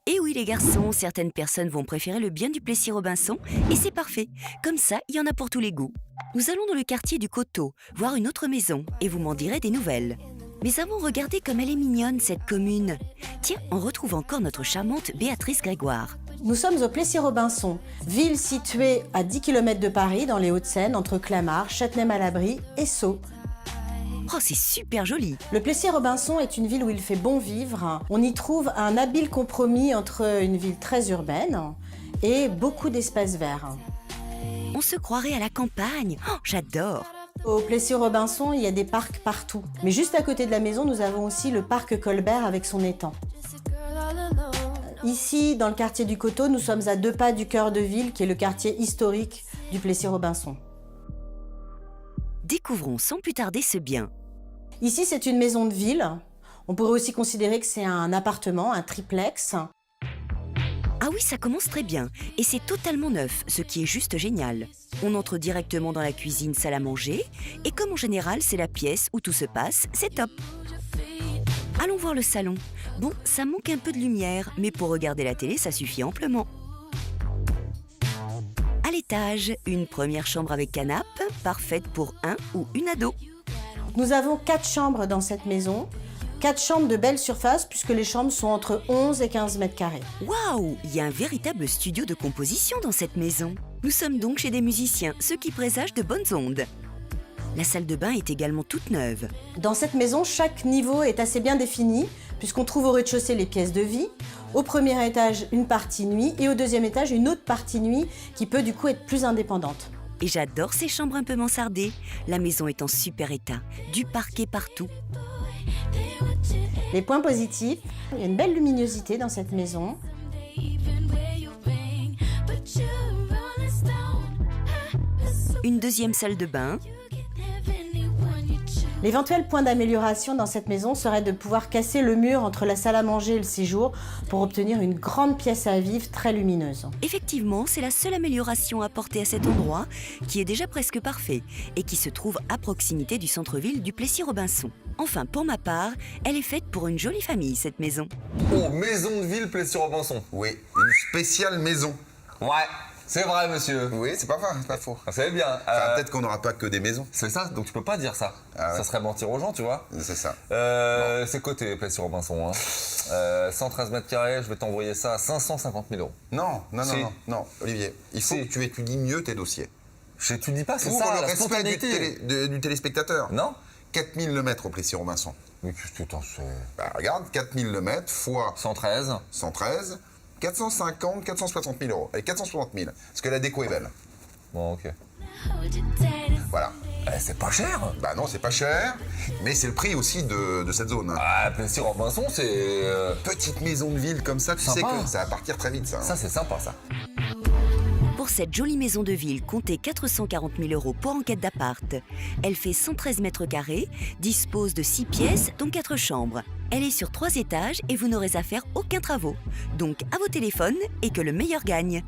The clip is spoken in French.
Et oui les garçons, certaines personnes vont préférer le bien du Plessis-Robinson et c'est parfait. Comme ça, il y en a pour tous les goûts. Nous allons dans le quartier du Coteau, voir une autre maison et vous m'en direz des nouvelles. Mais avant, regardez comme elle est mignonne cette commune. Tiens, on retrouve encore notre charmante Béatrice Grégoire. Nous sommes au Plessis-Robinson, ville située à 10 km de Paris, dans les Hauts-de-Seine, entre Clamart, Châtenay-Malabry et Sceaux. Oh, c'est super joli! Le Plessis-Robinson est une ville où il fait bon vivre. On y trouve un habile compromis entre une ville très urbaine et beaucoup d'espaces verts. On se croirait à la campagne. Oh, j'adore! Au Plessis-Robinson, il y a des parcs partout. Mais juste à côté de la maison, nous avons aussi le parc Colbert avec son étang. Ici, dans le quartier du Coteau, nous sommes à 2 pas du cœur de ville, qui est le quartier historique du Plessis-Robinson. Découvrons sans plus tarder ce bien. Ici, c'est une maison de ville. On pourrait aussi considérer que c'est un appartement, un triplex. Ah oui, ça commence très bien. Et c'est totalement neuf, ce qui est juste génial. On entre directement dans la cuisine salle à manger. Et comme en général, c'est la pièce où tout se passe, c'est top. Allons voir le salon. Bon, ça manque un peu de lumière, mais pour regarder la télé, ça suffit amplement. À l'étage, une première chambre avec canapé, parfaite pour un ou une ado. Nous avons 4 chambres dans cette maison. 4 chambres de belle surface, puisque les chambres sont entre 11 et 15 mètres carrés. Waouh! Il y a un véritable studio de composition dans cette maison. Nous sommes donc chez des musiciens, ce qui présage de bonnes ondes. La salle de bain est également toute neuve. Dans cette maison, chaque niveau est assez bien défini, puisqu'on trouve au rez-de-chaussée les pièces de vie, au premier étage une partie nuit et au deuxième étage une autre partie nuit qui peut du coup être plus indépendante. Et j'adore ces chambres un peu mansardées. La maison est en super état, du parquet partout. Les points positifs, il y a une belle luminosité dans cette maison. Une deuxième salle de bain. L'éventuel point d'amélioration dans cette maison serait de pouvoir casser le mur entre la salle à manger et le séjour pour obtenir une grande pièce à vivre très lumineuse. Effectivement, c'est la seule amélioration apportée à cet endroit qui est déjà presque parfait et qui se trouve à proximité du centre-ville du Plessis-Robinson. Enfin, pour ma part, elle est faite pour une jolie famille, cette maison. Oh, maison de ville Plessis-Robinson. Oui, une spéciale maison. Ouais, c'est vrai, monsieur. Oui, c'est pas vrai, c'est pas faux. C'est bien. Enfin, peut-être qu'on n'aura pas que des maisons. C'est ça, donc tu peux pas dire ça. Ah ouais. Ça serait mentir aux gens, tu vois. C'est ça. C'est coté Plessis-Robinson. Hein. 113 mètres carrés, je vais t'envoyer ça à 550 000 euros. Non, Si. non, Olivier. Il faut Si. que tu étudies mieux tes dossiers. Tu dis pas, c'est Pour ça, le la respect spontanéité. du téléspectateur. Non? 4000 le mètre au Plessis-Robinson. Mais putain, c'est... Bah, regarde, 4000 le mètre fois 113. 113, 450, 460 000 euros. Allez, 460 000. Parce que la déco est belle. Bon, ok. Voilà. C'est pas cher. Bah non, c'est pas cher, mais c'est le prix aussi de cette zone. Ah, Plessis-Robinson, c'est... Petite maison de ville comme ça, tu Sympa. sais que ça va partir très vite, ça. Ça, c'est sympa, ça. Pour cette jolie maison de ville, comptez 440 000 euros pour enquête d'appart. Elle fait 113 mètres carrés, dispose de 6 pièces, dont 4 chambres. Elle est sur 3 étages et vous n'aurez à faire aucun travaux. Donc à vos téléphones et que le meilleur gagne.